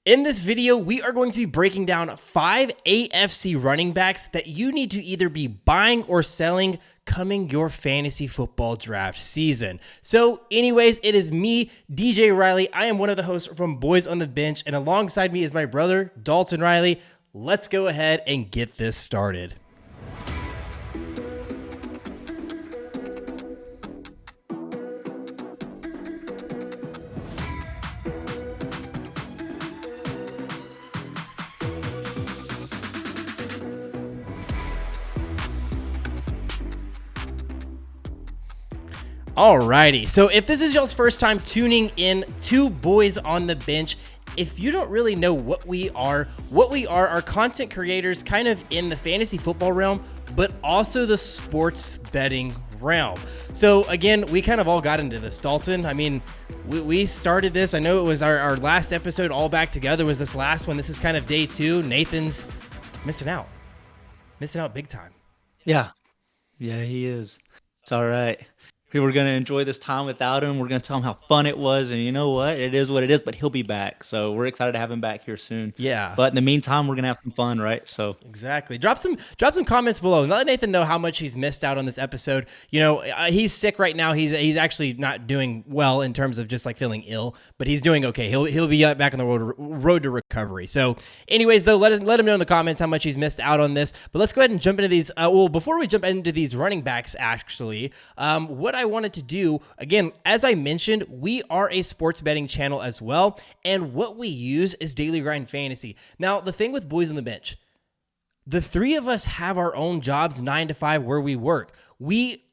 In this video, we are going to be breaking down 5 AFC running backs that you need to either be buying or selling coming your fantasy football draft season. So anyways, it is me, DJ Riley. I am one of the hosts from Boys on the Bench, and alongside me is my brother, Dalton Riley. Let's go ahead and get this started. Alrighty, so if this is y'all's first time tuning in to Boys on the Bench, if you don't really know what we are content creators kind of in the fantasy football realm, but also the sports betting realm. So again, we kind of all got into this, Dalton. I mean, we started this. I know it was our last episode all back together was this last one. This is kind of day 2. Nathan's missing out big time. Yeah, he is. It's all right. We were going to enjoy this time without him. We're going to tell him how fun it was. And you know what? It is what it is, but he'll be back. So we're excited to have him back here soon. Yeah. But in the meantime, we're going to have some fun, right? So exactly. Drop some comments below. Let Nathan know how much he's missed out on this episode. You know, he's sick right now. He's actually not doing well in terms of just like feeling ill, but he's doing okay. He'll be back on the road to recovery. So anyways, though, let him know in the comments how much he's missed out on this. But let's go ahead and jump into these. Before we jump into these running backs, actually, what I wanted to do, again, as I mentioned, we are a sports betting channel as well, and what we use is Daily Grind Fantasy. Now, the thing with Boys on the Bench, the three of us have our own jobs 9 to 5 where we work. We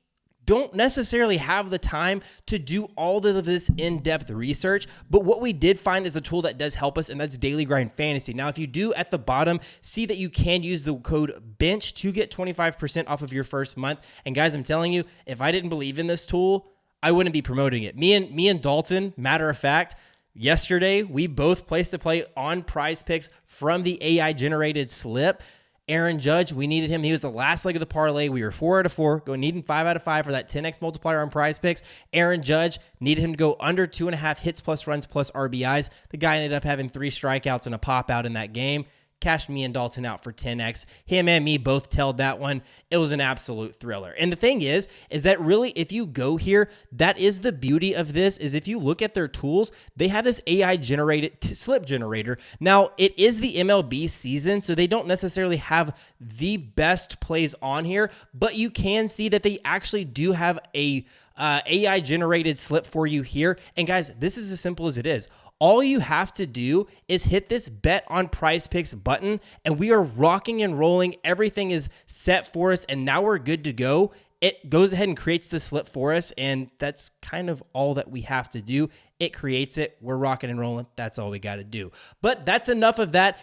don't necessarily have the time to do all of this in-depth research, but what we did find is a tool that does help us, and that's Daily Grind Fantasy. Now, if you do at the bottom see that you can use the code BENCH to get 25% off of your first month, and guys, I'm telling you, if I didn't believe in this tool, I wouldn't be promoting it. Me and Dalton, matter of fact, yesterday, we both placed a play on Prize Picks from the AI-generated slip. Aaron Judge, we needed him. He was the last leg of the parlay. We were 4 out of 4, needing 5 out of 5 for that 10x multiplier on Prize Picks. Aaron Judge needed him to go under 2.5 hits plus runs plus RBIs. The guy ended up having 3 strikeouts and a pop out in that game. Cashed me and Dalton out for 10x. Him and me both tailed that one. It was an absolute thriller. And the thing is that really, if you go here, that is the beauty of this, is if you look at their tools, they have this AI-generated slip generator. Now, it is the MLB season, so they don't necessarily have the best plays on here, but you can see that they actually do have a AI-generated slip for you here. And guys, this is as simple as it is. All you have to do is hit this bet on Prize Picks button, and we are rocking and rolling. Everything is set for us, and now we're good to go. It goes ahead and creates the slip for us, and that's kind of all that we have to do. It creates it. We're rocking and rolling. That's all we got to do. But that's enough of that.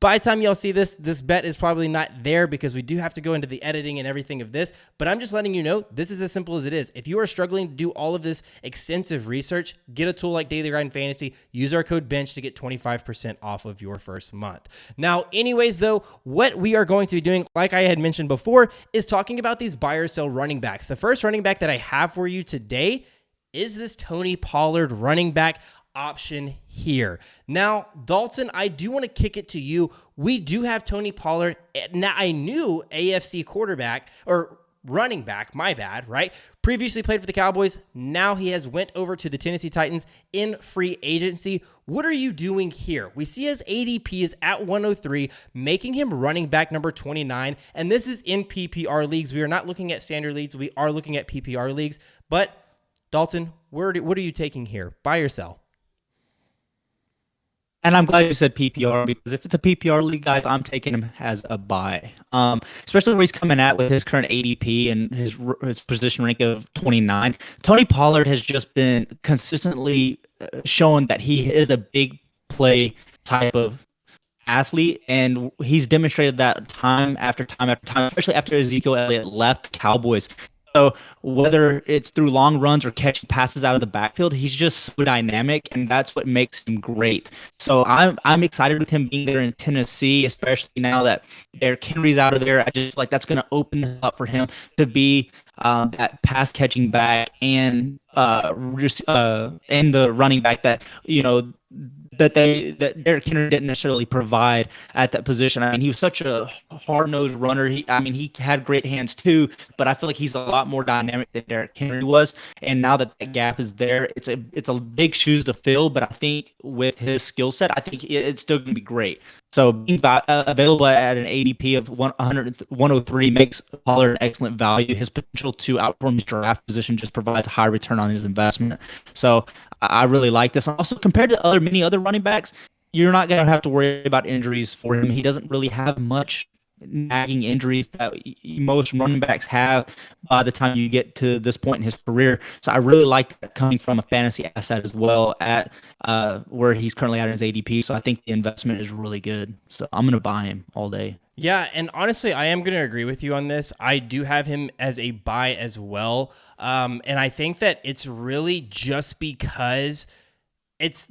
By the time y'all see this bet is probably not there because we do have to go into the editing and everything of this, but I'm just letting you know, this is as simple as it is. If you are struggling to do all of this extensive research, get a tool like Daily Grind Fantasy, use our code BENCH to get 25% off of your first month. Now, anyways, though, what we are going to be doing, like I had mentioned before, is talking about these buy or sell running backs. The first running back that I have for you today is this Tony Pollard running back option here. Now, Dalton, I do want to kick it to you. We do have Tony Pollard. Now, I knew AFC quarterback or running back, my bad, right? Previously played for the Cowboys. Now he has went over to the Tennessee Titans in free agency. What are you doing here? We see his ADP is at 103, making him running back number 29. And this is in PPR leagues. We are not looking at standard leagues. We are looking at PPR leagues. But Dalton, what are you taking here? Buy or sell? And I'm glad you said PPR, because if it's a PPR league, guys, I'm taking him as a buy. Especially where he's coming at with his current ADP and his position rank of 29. Tony Pollard has just been consistently showing that he is a big play type of athlete, and he's demonstrated that time after time after time, especially after Ezekiel Elliott left the Cowboys. So whether it's through long runs or catching passes out of the backfield, he's just so dynamic, and that's what makes him great. So I'm excited with him being there in Tennessee, especially now that Derrick Henry's out of there. I just like that's going to open it up for him to be that pass catching back and the running back that that Derrick Henry didn't necessarily provide at that position. I mean, he was such a hard-nosed runner. He had great hands too, but I feel like he's a lot more dynamic than Derrick Henry was. And now that gap is there, it's a big shoes to fill. But I think with his skill set, I think it's still going to be great. So being available at an ADP of 103 makes Pollard an excellent value. His potential to outperform his draft position just provides a high return on his investment. So I really like this. Also, compared to many other running backs, you're not going to have to worry about injuries for him. He doesn't really have much nagging injuries that most running backs have by the time you get to this point in his career. So I really like that coming from a fantasy asset as well at where he's currently at in his ADP. So I think the investment is really good. So I'm going to buy him all day. Yeah, and honestly, I am going to agree with you on this. I do have him as a buy as well. And I think that it's really just because it's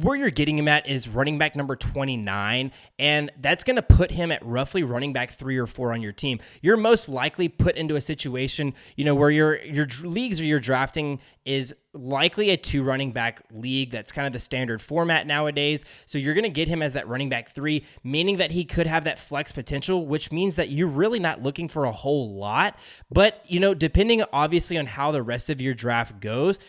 where you're getting him at is running back number 29, and that's going to put him at roughly running back 3 or 4 on your team. You're most likely put into a situation, where your leagues or your drafting is likely a 2 running back league. That's kind of the standard format nowadays. So you're going to get him as that running back 3, meaning that he could have that flex potential, which means that you're really not looking for a whole lot. But, depending obviously on how the rest of your draft goes,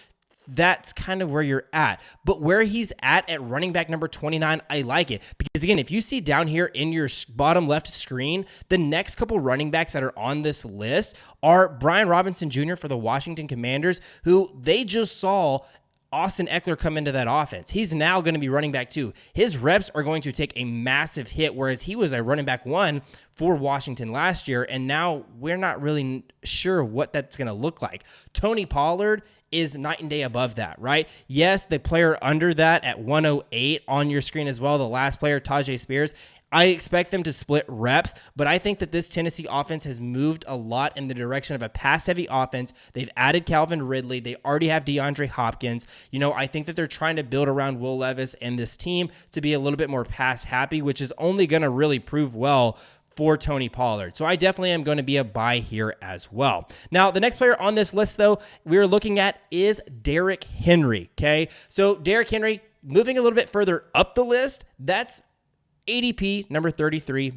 that's kind of where you're at. But where he's at running back number 29, I like it. Because again, if you see down here in your bottom left screen, the next couple running backs that are on this list are Brian Robinson Jr. for the Washington Commanders, who they just saw Austin Eckler come into that offense. He's now going to be running back 2. His reps are going to take a massive hit, whereas he was a running back 1 for Washington last year, and now we're not really sure what that's going to look like. Tony Pollard is night and day above that, right? Yes, the player under that at 108 on your screen as well, the last player, Tajay Spears, I expect them to split reps, but I think that this Tennessee offense has moved a lot in the direction of a pass-heavy offense. They've added Calvin Ridley. They already have DeAndre Hopkins. I think that they're trying to build around Will Levis and this team to be a little bit more pass-happy, which is only going to really prove well for Tony Pollard. So I definitely am going to be a buy here as well. Now, the next player on this list, though, we're looking at is Derrick Henry, okay? So Derrick Henry, moving a little bit further up the list, that's ADP number 33,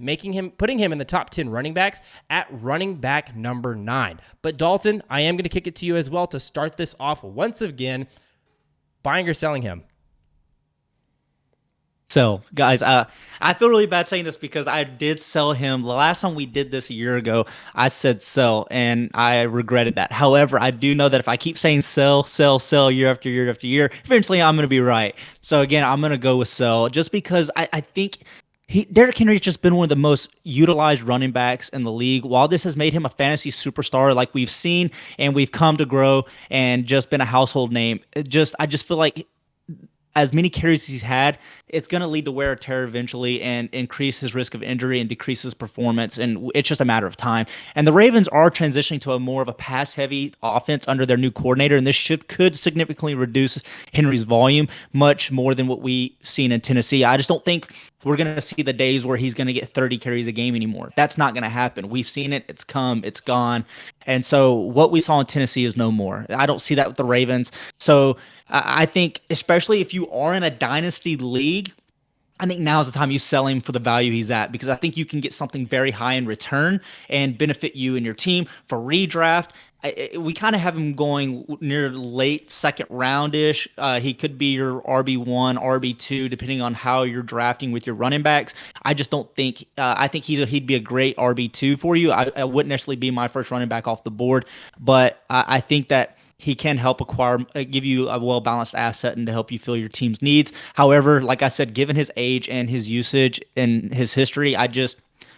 putting him in the top 10 running backs at running back number 9. But Dalton, I am going to kick it to you as well to start this off once again. Buying or selling him? So, guys, I feel really bad saying this because I did sell him. The last time we did this a year ago, I said sell, and I regretted that. However, I do know that if I keep saying sell year after year after year, eventually I'm going to be right. So, again, I'm going to go with sell just because I think Derrick Henry has just been one of the most utilized running backs in the league. While this has made him a fantasy superstar like we've seen and we've come to grow and just been a household name, I just feel like as many carries he's had, it's going to lead to wear and tear eventually and increase his risk of injury and decrease his performance. And it's just a matter of time. And the Ravens are transitioning to a more of a pass-heavy offense under their new coordinator, and this could significantly reduce Henry's volume much more than what we've seen in Tennessee. I just don't think we're going to see the days where he's going to get 30 carries a game anymore. That's not going to happen. We've seen it. It's come. It's gone. And so what we saw in Tennessee is no more. I don't see that with the Ravens. So I think, especially if you are in a dynasty league, I think now is the time you sell him for the value he's at, because I think you can get something very high in return and benefit you and your team for redraft. We kind of have him going near late second round-ish. He could be your RB1, RB2, depending on how you're drafting with your running backs. I just don't think I think he'd be a great RB2 for you. I wouldn't necessarily be my first running back off the board, but I think that he can help give you a well-balanced asset and to help you fill your team's needs. However, like I said, given his age and his usage and his history, I just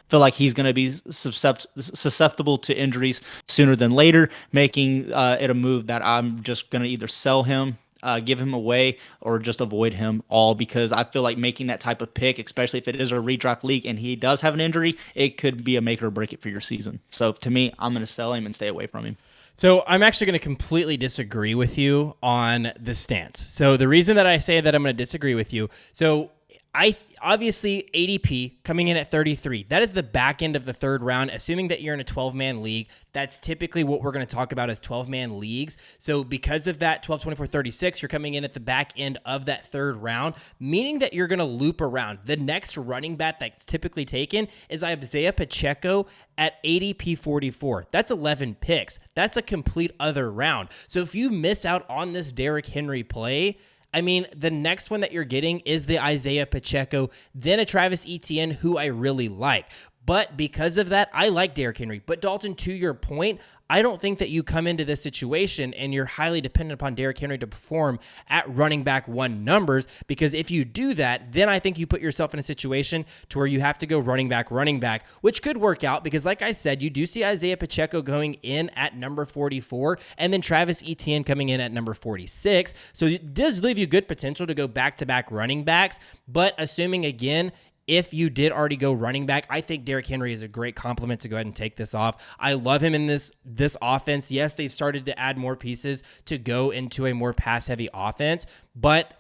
feel like he's going to be susceptible to injuries sooner than later, making it a move that I'm just going to either sell him, give him away, or just avoid him all, because I feel like making that type of pick, especially if it is a redraft league and he does have an injury, it could be a make or break it for your season. So to me, I'm going to sell him and stay away from him. So I'm actually going to completely disagree with you on this stance. So the reason that I say that I'm going to disagree with you, so Obviously ADP coming in at 33. That is the back end of the third round. Assuming that you're in a 12-man league, that's typically what we're going to talk about as 12-man leagues. So because of that 12, 24, 36, you're coming in at the back end of that third round, meaning that you're going to loop around. The next running back that's typically taken is Isaiah Pacheco at ADP 44. That's 11 picks. That's a complete other round. So if you miss out on this Derrick Henry play, I mean, the next one that you're getting is the Isaiah Pacheco, then a Travis Etienne, who I really like. But because of that, I like Derrick Henry. But Dalton, to your point, I don't think that you come into this situation and you're highly dependent upon Derrick Henry to perform at running back one numbers, because if you do that, then I think you put yourself in a situation to where you have to go running back, which could work out because, like I said, you do see Isaiah Pacheco going in at number 44 and then Travis Etienne coming in at number 46. So it does leave you good potential to go back-to-back running backs, but assuming, again, if you did already go running back, I think Derrick Henry is a great compliment to go ahead and take this off. I love him in this offense. Yes, they've started to add more pieces to go into a more pass-heavy offense, but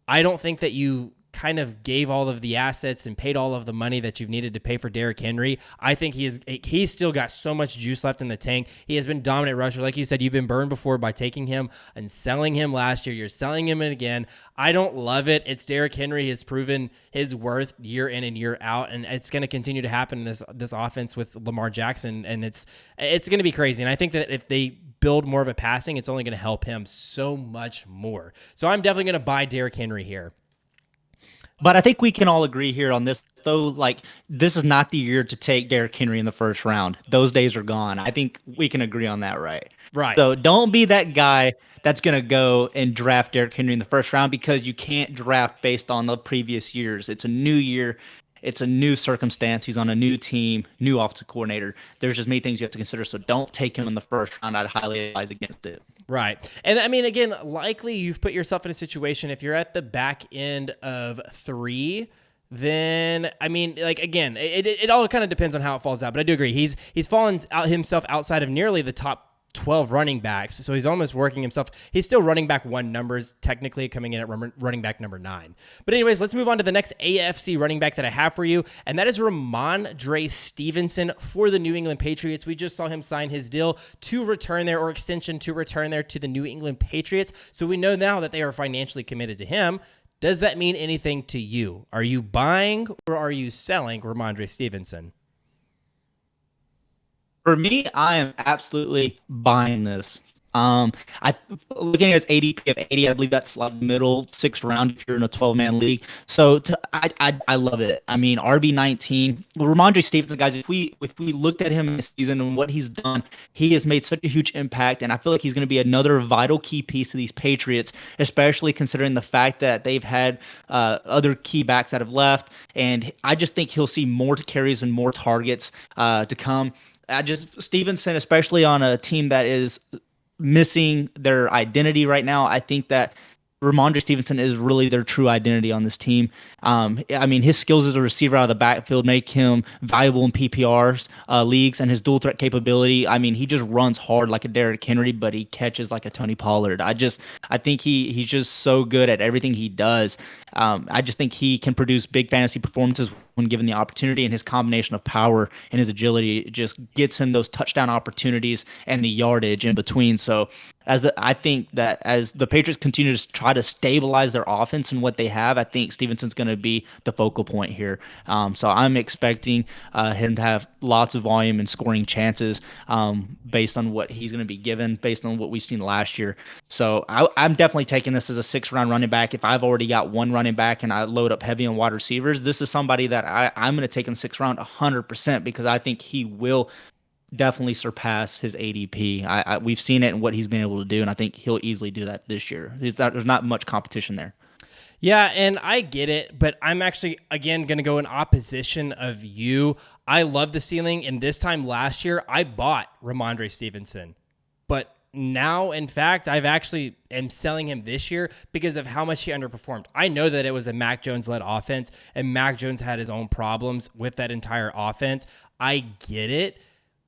I don't think that you kind of gave all of the assets and paid all of the money that you've needed to pay for Derrick Henry. I think he's still got so much juice left in the tank. He has been dominant rusher. Like you said, you've been burned before by taking him and selling him last year. You're selling him again. I don't love it. It's Derrick Henry has proven his worth year in and year out, and it's going to continue to happen in this offense with Lamar Jackson, and it's going to be crazy. And I think that if they build more of a passing, it's only going to help him so much more. So I'm definitely going to buy Derrick Henry here. But I think we can all agree here on this, though, like, this is not the year to take Derrick Henry in the first round. Those days are gone. I think we can agree on that, right? Right. So don't be that guy that's going to go and draft Derrick Henry in the first round, because you can't draft based on the previous years. It's a new year. It's a new circumstance. He's on a new team, new offensive coordinator. There's just many things you have to consider. So don't take him in the first round. I'd highly advise against it. Right. And I mean, again, likely you've put yourself in a situation, if you're at the back end of 3, then, I mean, like, again, it all kind of depends on how it falls out. But I do agree. He's fallen out himself outside of nearly the top 12 running backs. So he's almost working himself. He's still running back one numbers, technically coming in at running back number 9. But anyways, let's move on to the next AFC running back that I have for you. And that is Rhamondre Stevenson for the New England Patriots. We just saw him sign his deal to return there, or extension to return there, to the New England Patriots. So we know now that they are financially committed to him. Does that mean anything to you? Are you buying or are you selling Rhamondre Stevenson? For me, I am absolutely buying this. I looking at his ADP of 80, I believe that's like middle 6th round if you're in a 12-man league. So I love it. I mean, RB19, Rhamondre Stevenson, guys. If we looked at him this season and what he's done, he has made such a huge impact, and I feel like he's going to be another vital key piece of these Patriots, especially considering the fact that they've had other key backs that have left, and I just think he'll see more carries and more targets to come. Stevenson, especially on a team that is missing their identity right now, I think that Rhamondre Stevenson is really their true identity on this team. I mean, his skills as a receiver out of the backfield make him valuable in PPRs leagues, and his dual threat capability. I mean, he just runs hard like a Derrick Henry, but he catches like a Tony Pollard. I think he's just so good at everything he does. I just think he can produce big fantasy performances when given the opportunity, and his combination of power and his agility just gets him those touchdown opportunities and the yardage in between. So I think that as the Patriots continue to try to stabilize their offense and what they have, I think Stevenson's going to be the focal point here. So I'm expecting him to have lots of volume and scoring chances based on what he's going to be given, based on what we've seen last year. So I'm definitely taking this as a 6th-round running back. If I've already got one running back and I load up heavy on wide receivers, this is somebody that I'm going to take in the 6th round 100%, because I think he will definitely surpass his ADP. We've seen it in what he's been able to do, and I think he'll easily do that this year. There's not much competition there. Yeah, and I get it, but I'm actually, again, going to go in opposition of you. I love the ceiling, and this time last year, I bought Rhamondre Stevenson. But now, in fact, I've actually am selling him this year because of how much he underperformed. I know that it was a Mac Jones-led offense, and Mac Jones had his own problems with that entire offense. I get it,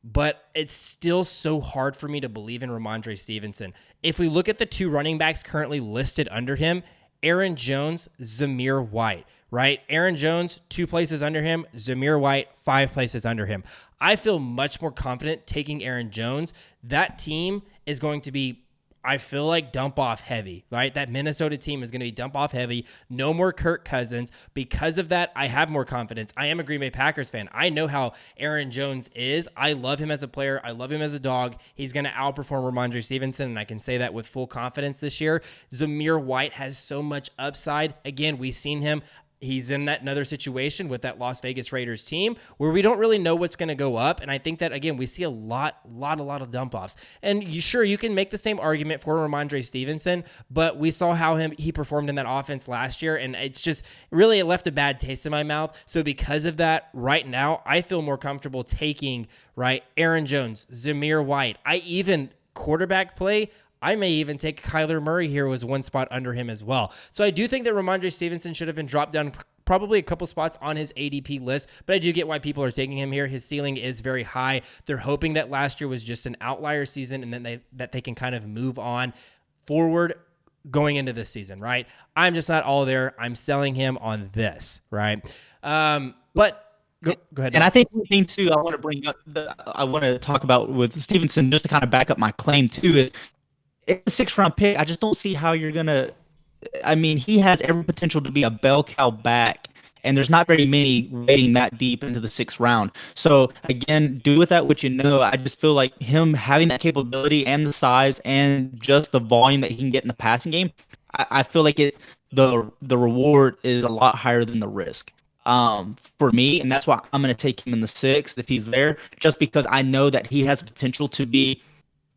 but it's still so hard for me to believe in Rhamondre Stevenson. If we look at the 2 running backs currently listed under him, Aaron Jones, Zamir White. right? Aaron Jones, 2 places under him. Zamir White, 5 places under him. I feel much more confident taking Aaron Jones. That team is going to be, I feel like, dump off heavy, right? That Minnesota team is going to be dump off heavy. No more Kirk Cousins. Because of that, I have more confidence. I am a Green Bay Packers fan. I know how Aaron Jones is. I love him as a player. I love him as a dog. He's going to outperform Rhamondre Stevenson, and I can say that with full confidence this year. Zamir White has so much upside. Again, we've seen him. He's in that another situation with that Las Vegas Raiders team where we don't really know what's going to go up. And I think that, again, we see a lot of dump offs. And you can make the same argument for Rhamondre Stevenson, but we saw how he performed in that offense last year. And it's just really, it left a bad taste in my mouth. So because of that, right now, I feel more comfortable taking, right, Aaron Jones, Zamir White. Quarterback play, I may even take Kyler Murray here, was 1 spot under him as well. So I do think that Rhamondre Stevenson should have been dropped down probably a couple spots on his ADP list, but I do get why people are taking him here. His ceiling is very high. They're hoping that last year was just an outlier season and then that they can kind of move on forward going into this season, right? I'm just not all there. I'm selling him on this, right? But Go ahead. And I think one thing too, I want to bring up, I want to talk about with Stevenson, just to kind of back up my claim too, is it's a 6th-round pick. I just don't see how you're going to – I mean, he has every potential to be a bell cow back, and there's not very many waiting that deep into the 6th round. So, again, do with that what you know. I just feel like him having that capability and the size and just the volume that he can get in the passing game, I feel like the reward is a lot higher than the risk for me, and that's why I'm going to take him in the 6th if he's there, just because I know that he has potential to be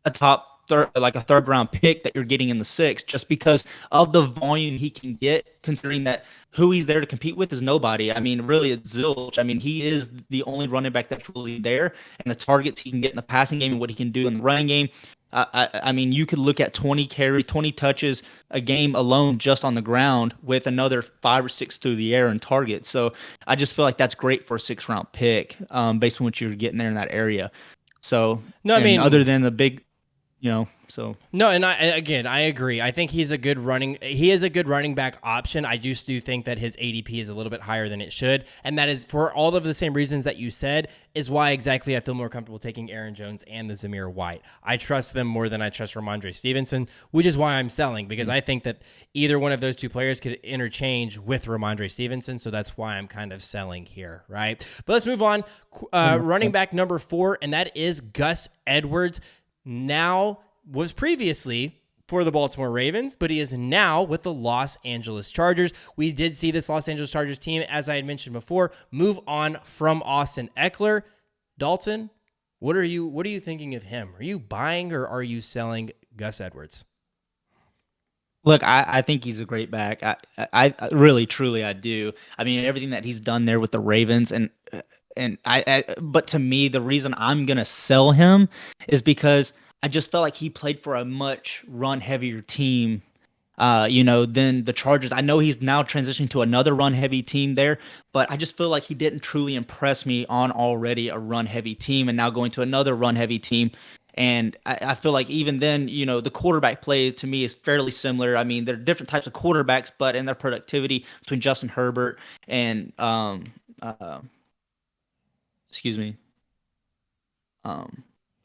a top like a 3rd round pick that you're getting in the 6th, just because of the volume he can get, considering that who he's there to compete with is nobody. I mean, really, it's zilch. I mean, he is the only running back that's really there, and the targets he can get in the passing game and what he can do in the running game. I mean, you could look at 20 carries, 20 touches a game alone just on the ground, with another 5 or 6 through the air and targets. So I just feel like that's great for a 6th round pick, based on what you're getting there in that area. So no, I mean, other than the big. No, and I agree. I think he is a good running back option. I do think that his ADP is a little bit higher than it should, and that is for all of the same reasons that you said, is why exactly I feel more comfortable taking Aaron Jones and the Zamir White. I trust them more than I trust Rhamondre Stevenson, which is why I'm selling, because I think that either one of those 2 players could interchange with Rhamondre Stevenson, so that's why I'm kind of selling here, right? But let's move on. Running back number 4, and that is Gus Edwards. Now was previously for the Baltimore Ravens, but he is now with the Los Angeles Chargers. We did see this Los Angeles Chargers team, as I had mentioned before, move on from Austin Eckler. Dalton, what are you thinking of him? Are you buying or are you selling Gus Edwards? Look, I think he's a great back. I really, truly, I do. I mean, everything that he's done there with the Ravens, but to me, the reason I'm gonna sell him is because I just felt like he played for a much run heavier team, than the Chargers. I know he's now transitioning to another run heavy team there, but I just feel like he didn't truly impress me on already a run heavy team, and now going to another run heavy team. And I feel like even then, the quarterback play to me is fairly similar. I mean, there are different types of quarterbacks, but in their productivity between Justin Herbert and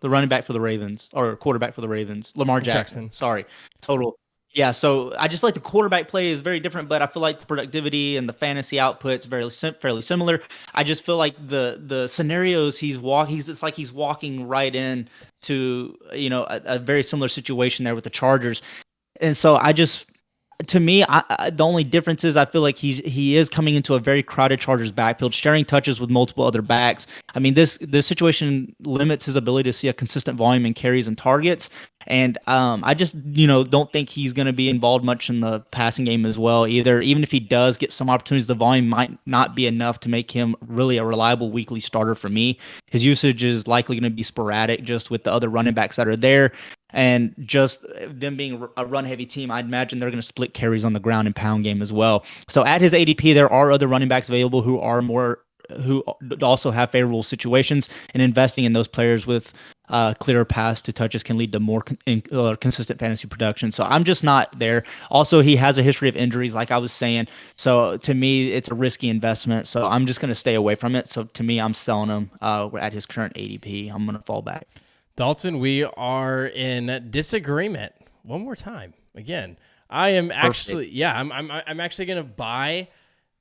the running back for the Ravens, or quarterback for the Ravens, Lamar Jackson. Sorry, total. Yeah, so I just feel like the quarterback play is very different, but I feel like the productivity and the fantasy output's fairly similar. I just feel like the scenarios it's like he's walking right in to a very similar situation there with the Chargers, and so to me, the only difference is I feel like he is coming into a very crowded Chargers backfield, sharing touches with multiple other backs. I mean, this situation limits his ability to see a consistent volume in carries and targets. And I just, don't think he's going to be involved much in the passing game as well either. Even if he does get some opportunities, the volume might not be enough to make him really a reliable weekly starter for me. His usage is likely going to be sporadic just with the other running backs that are there. And just them being a run-heavy team, I'd imagine they're going to split carries on the ground and pound game as well. So at his ADP, there are other running backs available who also have favorable situations, and investing in those players with clearer paths to touches can lead to more consistent fantasy production. So I'm just not there. Also, he has a history of injuries, like I was saying. So to me, it's a risky investment. So I'm just going to stay away from it. So to me, I'm selling him at his current ADP. I'm going to fall back. Dalton, we are in disagreement one more time. Again, I am actually, I'm actually going to buy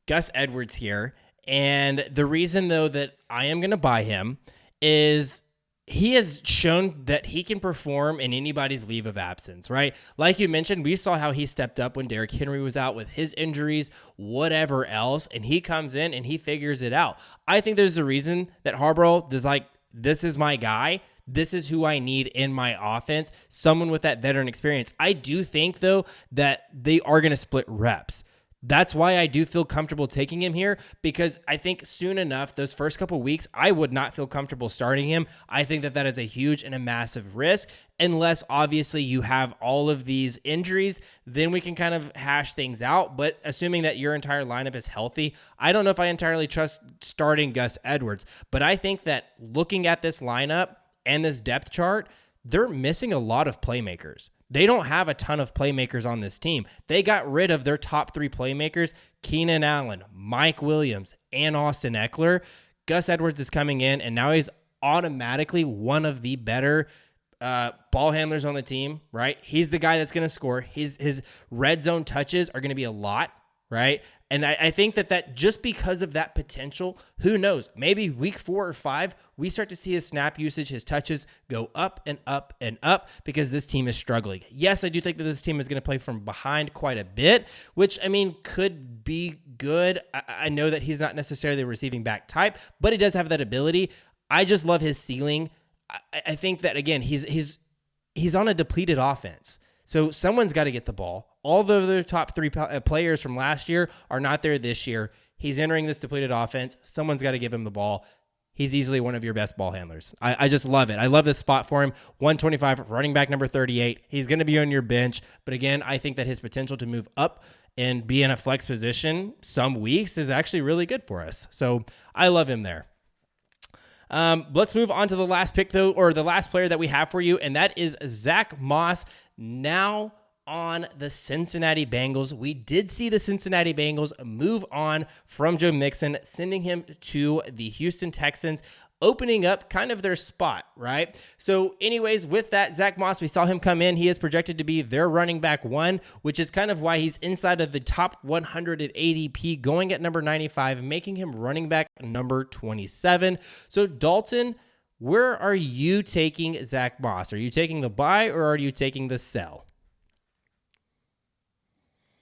Gus Edwards here. And the reason, though, that I am going to buy him is he has shown that he can perform in anybody's leave of absence, right? Like you mentioned, we saw how he stepped up when Derrick Henry was out with his injuries, whatever else, and he comes in and he figures it out. I think there's a reason that Harbaugh does like, this is my guy. This is who I need in my offense, someone with that veteran experience. I do think, though, that they are going to split reps. That's why I do feel comfortable taking him here, because I think soon enough, those first couple weeks, I would not feel comfortable starting him. I think that is a huge and a massive risk, unless obviously you have all of these injuries, then we can kind of hash things out. But assuming that your entire lineup is healthy, I don't know if I entirely trust starting Gus Edwards, but I think that looking at this lineup and this depth chart, they're missing a lot of playmakers. They don't have a ton of playmakers on this team. They got rid of their top 3 playmakers, Keenan Allen, Mike Williams, and Austin Eckler. Gus Edwards is coming in, and now he's automatically one of the better ball handlers on the team, right? He's the guy that's going to score. His red zone touches are going to be a lot, right? And I think that just because of that potential, who knows, maybe week 4 or 5, we start to see his snap usage, his touches go up and up and up because this team is struggling. Yes, I do think that this team is going to play from behind quite a bit, which, I mean, could be good. I know that he's not necessarily a receiving back type, but he does have that ability. I just love his ceiling. I think that, again, he's on a depleted offense. So someone's got to get the ball. All the other top 3 players from last year are not there this year. He's entering this depleted offense. Someone's got to give him the ball. He's easily one of your best ball handlers. I just love it. I love this spot for him. 125, running back number 38. He's going to be on your bench. But again, I think that his potential to move up and be in a flex position some weeks is actually really good for us. So I love him there. Let's move on to the last pick, though, or the last player that we have for you, and that is Zack Moss. Now on the Cincinnati Bengals. We did see the Cincinnati Bengals move on from Joe Mixon, sending him to the Houston Texans, opening up kind of their spot, right? So anyways, with that, Zack Moss, we saw him come in. He is projected to be their running back 1, which is kind of why he's inside of the top 100 at ADP, going at number 95, making him running back number 27. So Dalton, where are you taking Zack Moss? Are you taking the buy or are you taking the sell?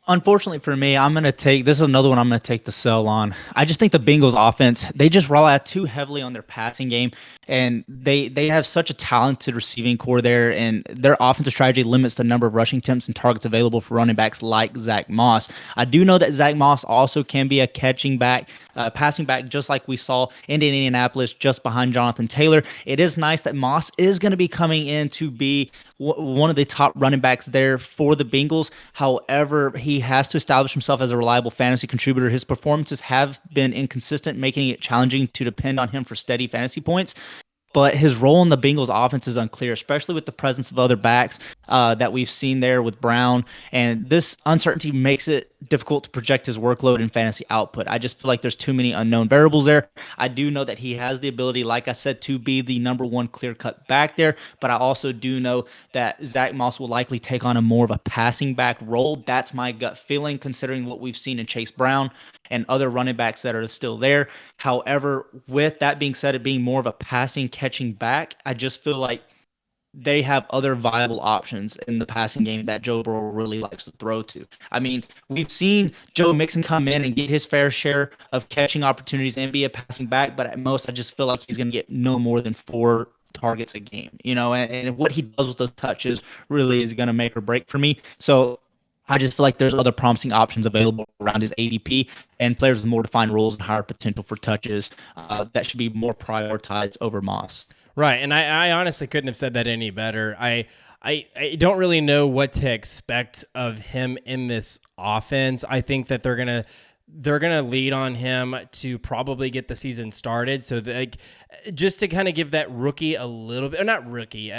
Unfortunately for me, this is another one I'm going to take the sell on. I just think the Bengals offense, they just rely out too heavily on their passing game, and they have such a talented receiving core there, and their offensive strategy limits the number of rushing attempts and targets available for running backs like Zack Moss. I do know that Zack Moss also can be a catching back, passing back, just like we saw in Indianapolis just behind Jonathan Taylor. It is nice that Moss is going to be coming in to be one of the top running backs there for the Bengals. However, he has to establish himself as a reliable fantasy contributor. His performances have been inconsistent, making it challenging to depend on him for steady fantasy points. But his role in the Bengals offense is unclear, especially with the presence of other backs that we've seen there with Brown. And this uncertainty makes it difficult to project his workload and fantasy output. I just feel like there's too many unknown variables there. I do know that he has the ability, like I said, to be the number 1 clear-cut back there. But I also do know that Zack Moss will likely take on a more of a passing back role. That's my gut feeling, considering what we've seen in Chase Brown and other running backs that are still there. However, with that being said, it being more of a passing, catching back, I just feel like they have other viable options in the passing game that Joe Burrow really likes to throw to. I mean, we've seen Joe Mixon come in and get his fair share of catching opportunities and be a passing back, but at most, I just feel like he's going to get no more than 4 targets a game, and what he does with those touches really is going to make or break for me. So I just feel like there's other promising options available around his ADP, and players with more defined roles and higher potential for touches that should be more prioritized over Moss. Right, and I honestly couldn't have said that any better. I don't really know what to expect of him in this offense. I think that they're going to they're going to lead on him to probably get the season started. So just to kind of give that rookie a little bit, or not rookie,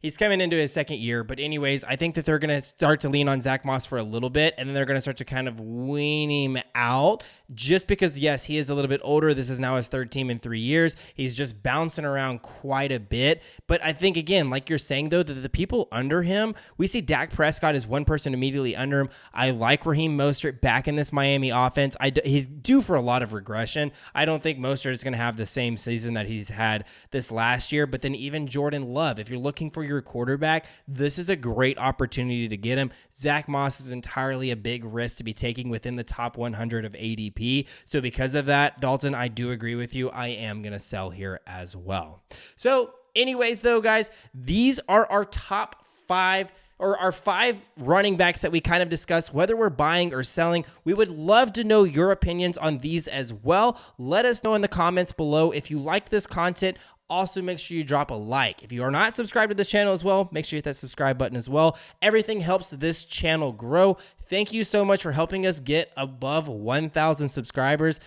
he's coming into his second year. But anyways, I think that they're going to start to lean on Zack Moss for a little bit, and then they're going to start to kind of wean him out just because, yes, he is a little bit older. This is now his third team in 3 years. He's just bouncing around quite a bit. But I think, again, like you're saying, though, that the people under him, we see Dak Prescott as one person immediately under him. I like Raheem Mostert back in this Miami offense. He's due for a lot of regression. I don't think Mostert is going to have the same season that he's had this last year. But then even Jordan Love, if you're looking for your quarterback, this is a great opportunity to get him. Zack Moss is entirely a big risk to be taking within the top 100 of ADP. So because of that, Dalton, I do agree with you. I am going to sell here as well. So anyways, though, guys, these are our top 5 or our 5 running backs that we kind of discussed, whether we're buying or selling. We would love to know your opinions on these as well. Let us know in the comments below. If you like this content, also make sure you drop a like. If you are not subscribed to this channel as well, make sure you hit that subscribe button as well. Everything helps this channel grow. Thank you so much for helping us get above 1,000 subscribers.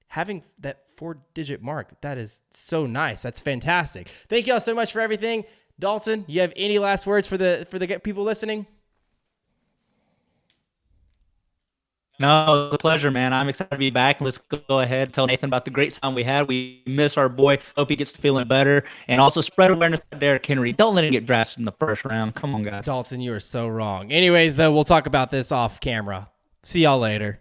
Having that 4-digit mark, that is so nice. That's fantastic. Thank you all so much for everything. Dalton, you have any last words for the people listening? No, it's a pleasure, man. I'm excited to be back. Let's go ahead and tell Nathan about the great time we had. We miss our boy. Hope he gets to feeling better. And also spread awareness of Derrick Henry. Don't let him get drafted in the first round. Come on, guys. Dalton, you are so wrong. Anyways, though, we'll talk about this off camera. See y'all later.